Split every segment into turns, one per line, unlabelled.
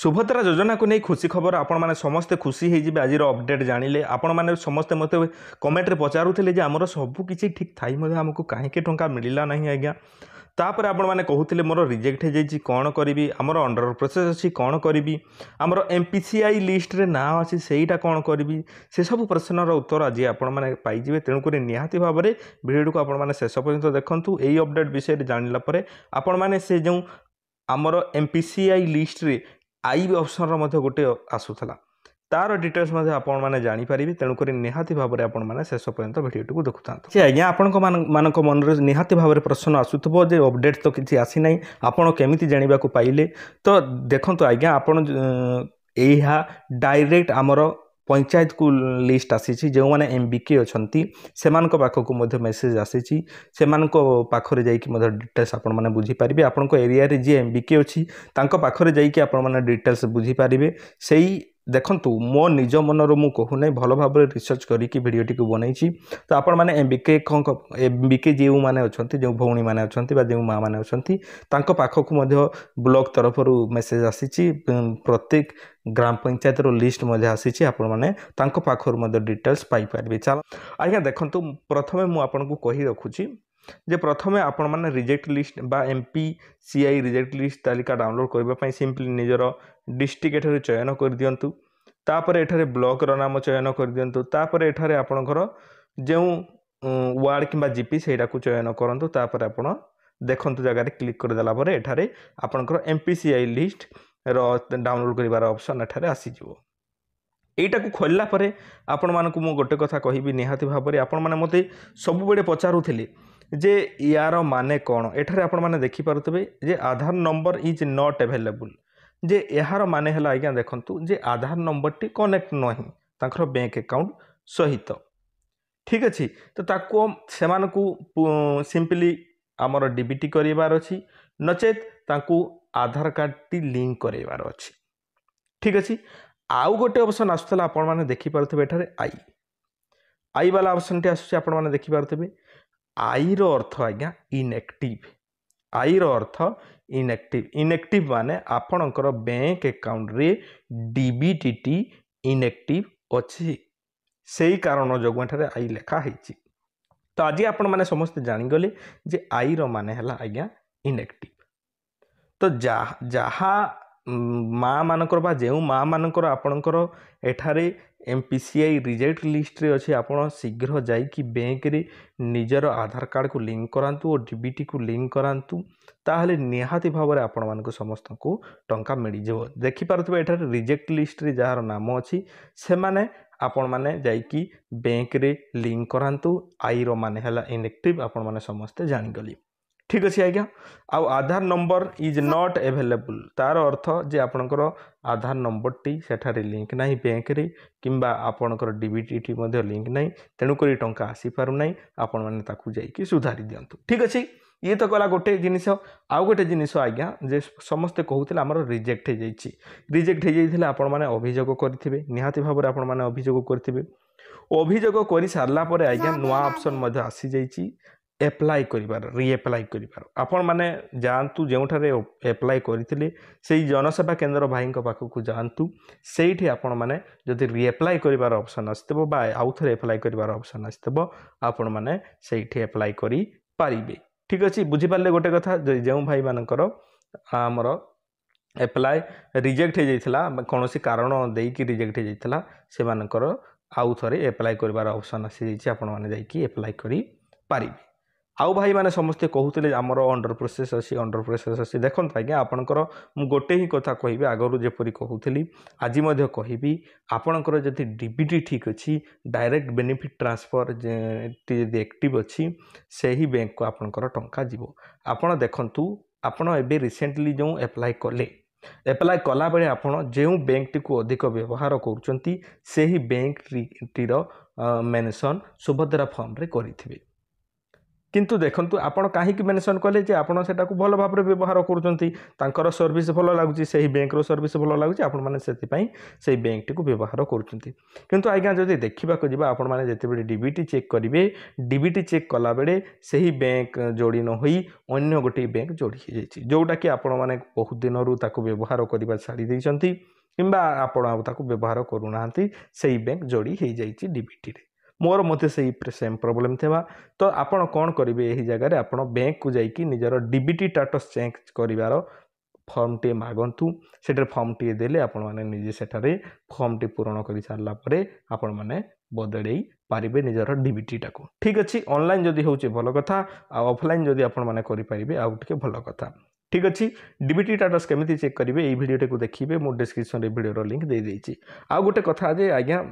सुभद्रा योजना को नहीं खुशी खबर आपण मैंने समस्ते खुशी हो आज अपडेट जानिले आपण मैंने समस्ते मत कमेंट रे पचारुले आमर सबकि ठीक थी आमको कहीं टंका मिलला ना आज्ञा तापर आपण मैंने कहते मोर रिजेक्ट हो जाइए कौन करी आमर अंडर प्रोसेस अच्छी कौन करी आमर MPCI लिस्ट रे ना अच्छी सेटा कौन करी से सब प्रश्नर उत्तर आज आपण मैंने पाइबे तेणुक निहाती भाव में भिडियो को आपण मैंने शेष पर्यंत देखूँ यही अपडेट विषय जानापर आपण मैंने से जो आमर MPCI लिस्ट रे आई ऑप्शन गोटे आसूला तार डिटेल्स आपण मैंने जानीपारे तेणुक निहाती भाव में आपण मैंने शेष पर्यंत भिडियो को देखुता आज्ञा आपण मान मन निहाती भाव में प्रश्न आसूब जे अपडेट तो किसी आसी ना आपण केमी जानवा पाइले तो देखो आज्ञा आपण डायरेक्ट आमर पंचायत को लिस्ट आसी जो मैंने MBK अच्छा से पाखक मेसेज आसी से पाखरे जाइए डिटेल्स आपण मैंने बुझीपारे आपण एरिया रे जी MBK अच्छी पाखरे जाइए आपण मैंने डिटेल्स बुझीपारे से देखंतु मो निज मनर मु कहूना भल भाव रिसर्च करिकी भिडियोटी को बनई तो आपण मैंने MBK जो मैंने अच्छा जो भौणी मैंने अच्छा जो माँ मैंने अच्छा पाखक ब्लॉक तरफ मेसेज आसी प्रत्येक ग्राम पंचायत लिस्ट आसी आपण मैंने पाखर डिटेल्स पाइपर चल आज्ञा देखंतु प्रथमे मु आपन को कही रखुची जे प्रथमे आपण माने रिजेक्ट लिस्ट बा MPCI रिजेक्ट लिस्ट तालिका डाउनलोड करबा सिंपली निजर डिस्ट्रिक्ट एठारे चयन कर दियंतु तापर एठारे ब्लॉक रो नाम चयन कर दियंतु तापर एठारे आपणकर जो वार्ड किंबा GP सेटा को चयन करंतु तापर आपण देखंतु जगह रे क्लिक कर देला परे एठारे आपणकर MPCI लिस्ट रो डाउनलोड करिवार ऑप्शन एठारे आसी जिवो एटा को खोलला परे आपण मानकु मु गोटे कथा कहिबी निहाती भाव में आपण माने मते सब बेडे पचारुथिले जे यार माने कौन एठारे आपण माने देखि पारुतबे जे आधार नंबर इज नॉट अवेलेबल जे यार माने हला आज्ञा देखंतु जे आधार नंबर टी कनेक्ट नहीं ताकर बैंक अकाउंट सहित ठीक अछि तो ताको सेमानकु सिंपली आमर DBT करिवार अछि नचेत ताकू आधार कार्ड टी लिंक करिवार अछि ठीक अछि आउ गोटे ऑप्शन आसुला आपण माने देखि पारुतबे एठारे आई वाला ऑप्शन टी आसुछि आपण माने देखि पारुतबे आई रो अर्थ आज्ञा इनएक्टिव आई रो अर्थ इनएक्टिव माने आपणकर बैंक अकाउंट रे DBT इनएक्टिव अच्छी से ही कारण जो आई लेखा है तो आज आपण माने समस्त जानीगले जे आई रो माने हला आज्ञा इनएक्टिव तो जहाँ माँ मानकर बा जो माँ मानकर आपणकर एठारे MPCI रिजेक्ट लिस्ट रे अच्छे आपण शीघ्र जाइकी बैंक रे निजर आधार कार्ड को लिंक करांतु और DBT को लिंक करांतु ताहले निहाती भाव में आपण मानक समस्त को टंका मिल जाव देखि पारुतबे एठारे रिजेक्ट लिस्ट रे जार नाम अच्छी से माने आपण माने जाइकी बैंक रे लिंक करांतु आई रो माने हला इनएक्टिव आपण माने समस्त जानि गली ठीक अच्छे आज्ञा आउ आधार नंबर इज नॉट अवेलेबल तार अर्थ जे आपणकर आधार नंबर टी सेठारे लिंक नहीं बैंक रे किंबा आपणकर DBT मध्ये लिंक नहीं तेणुक टंका आसी पारु नहीं आपण माने ताकू जाइकी सुधारी दियंतु ठीक अच्छे ये तो गला गोटे जिनिस आउ गोटे जिनिस आज्ञा जे समस्ते कहूथिले हमर रिजेक्ट हो जाइछि रिजेक्ट हो जाइथिले आपण माने अभियोग करथिबे निहाती भाव रे आपण माने अभियोग करथिबे अभियोग करि सारला परे आज्ञा नुआ ऑप्शन मध्ये आसी जाइछि एप्लाई करिबार रीएप्लाई करिबार आपण माने जानतु जेउठारे एप्लाई करिथिले सेही जनसेवा केंद्र भाई पाखक जानतु सेठी आपण माने जदि रीएप्लाई करिबार ऑप्शन आस्तबो बा आउ थरे एप्लाई करिबार ऑप्शन आस्तबो आपण माने सेठी एप्लाई करि पारिबे ठीक अछि बुझी पारले गोटे कथा जेउ भाई मानकर हमर एप्लाई रिजेक्ट हो जाइथिला कोनोसी कारण देकी रिजेक्ट हो जाइथिला से मानकर आउ थरे एप्लाई करिबार ऑप्शन आसी जाइछि आपण माने जाइकी एप्लाई करि पारिबे आउ भाई माने समस्ते कहते आमर अंडर प्रोसेस अच्छी देखो आज्ञा आपणकर मु गोटे ही कथा कहि आगरू जेपरी कहूली आज कहि आपणकर जदि DBT ठीक अच्छी डायरेक्ट बेनिफिट ट्रांसफर जदि एक्टिव अच्छी से ही बैंक को आपणकर टंका जीवो आपण देखंतु आपण एबे रिसेंटली जो एप्लाई कला बेले आपण जो बैंक टी को अधिक व्यवहार करुचंती से ही बैंक टीर मेंशन सुभद्रा फॉर्म रे करिथिबे किंतु देखंतु आपण काहीकि मेंशन कले जे आपण सेटाकू भल भाबरे व्यवहार करूचंती तांकर सर्विस भल लागुची सेही बैंक रो सर्विस भल लागुची आपण माने सेति पई सेही बैंक टी को व्यवहार करूचंती किंतु आज्ञा जदि देखिबा को जिबा आपण माने जेते बेले डीबीटी चेक करिवे डीबीटी चेक कला बेले सेही बैंक जोड़ी न होई अन्य गोटे बैंक जोड़ी हे जायछि जोटा कि आपण माने बहुत दिन रु ताको व्यवहार करिबा छाड़ी दैछंती किंबा आपण आ ताको व्यवहार करूनांती सेही बैंक जोड़ी हे जायछि डीबीटी रे मोर मते सेही सेम प्रॉब्लम थेबा तो आपण कोन करिवे एही जगह रे आपण बैंक को जाई कि निजर डीबीटी स्टेटस चेक करिवार फॉर्म टे मागंतु सेटर फॉर्म टे देले आपण माने निजे सेटारे फॉर्म टे पूर्ण करि सारला परे आपण माने बदलेई पारिबे निजर डीबीटी टाको ठीक अछि ऑनलाइन जदी होचे भलो कथा आ ऑफलाइन जदी आपण माने करि पारिबे आ उठके भलो कथा ठीक अछि डीबीटी स्टेटस केमिति चेक करिवे एही वीडियो टे को देखिबे मो डिस्क्रिप्शन रे वीडियो रो लिंक दे देछि आ गोटे कथा जे आज्ञा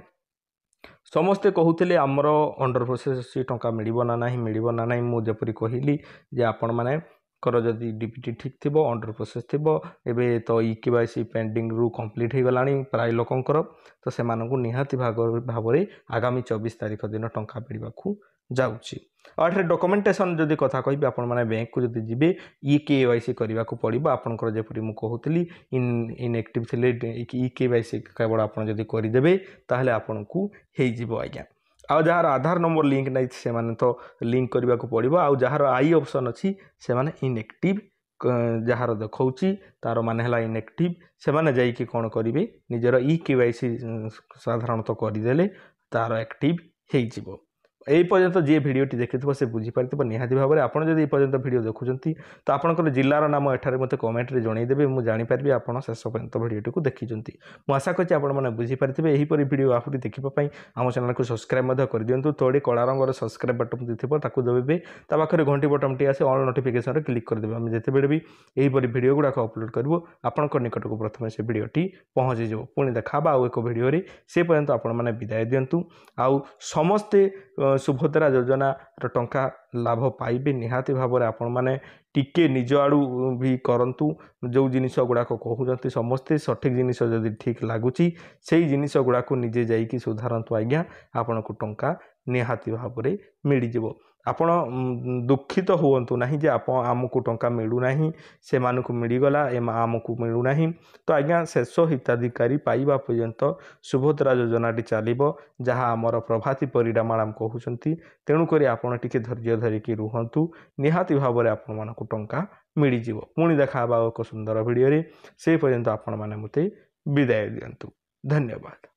समस्ते कहूले आमर अंडर प्रोसेस टंका मिलना ना मिलना ना मुझेपरी कहली जे आपण मैंने जदि डीबीटी ठीक थी अंडर प्रोसेस थी एवं तो केवाईसी पेंडिंग रु कंप्लीट हो गला प्राय लोकंर तो से निहाती भाव में आगामी 24 तारीख दिन टंका मिलवाक जाऊँगी और डॉक्यूमेंटेशन जदि कथा कहि आपण मैंने बैंक को जब जी केवाईसी करने को पड़ो आपंकर जपरी मुझे कहती इनएक्टिव थे केवाईसी केवल आप करदे ताहले आपन को हो आज्ञा आ जार आधार नंबर लिंक नहीं से माने तो लिंक करने को पड़ो आ जार आई ऑप्शन अच्छी से माने इनएक्टिव जार देखौची तार माने हला इनएक्टिव से माने जाई कि कोन करिवे निजर केवाईसी साधारणतः करदेले तार एक्टिव हो जिवो यही पर्यंत जी भिडटी देखि से बुझीपार निहाती भाव में आपड़ जब पर्यंत भिड देखुं तो आपंकर जिलार नाम एठारे मत कमेंट रे जनईदेवे मुझे जानीपारि आपड़ शेष पर्यंत भिडटी को देखी मुझे आशा करछि आपण मैंने बुझीपारे यहीपरि भिड आहरी देखापी आम चैनल को सब्सक्राइब कर दिंतु तोड़े कला रंगर सब्सक्राइब बटन थी दबाइबे ता पाखे घंटी बटन टी आसे ऑल नोटिफिकेशन क्लिक करदेवे आम जितेबाला भी यहीपरि भिड गुड़ाक अपलोड करूँ आपण निकट को प्रथम से भिडटी पहुँची जाव पुणी देखा आउ एक भिडियो से पर्यंत आपण मैंने विदाय दिंतु आउ समस्ते सुभद्रा योजना टंका लाभ पाइबे निहाती भाव में आपण मैंने टिके निज आड़ू भी करंतु जो जिनिस गुड़ाक कहते समस्ते सठिक जिनिस जदि ठीक लगुच से जिनिस गुड़ाक निजे जाइकी सुधारतु आज्ञा आपण को टंका निहाती भाव में मिलଯିव आपण दुखित हुंतु ना जे आप आमको टंका मिलूना से मानक मिलगला आमको मिलूना तो आज्ञा शेष हिताधिकारी पाइबा पर्यंत सुभद्रा योजनाटी चलो जहाँ आमर प्रभाती परिडा मैडम कहते तेणुक आपड़ टे धैर्य धरिकी रुहतु निहाती भाव में आपण मानक टंका मिलଯିव पुणी देखा एक सुंदर भिडियो से पर्यंत आपण मैंने मते विदाय दिंतु धन्यवाद।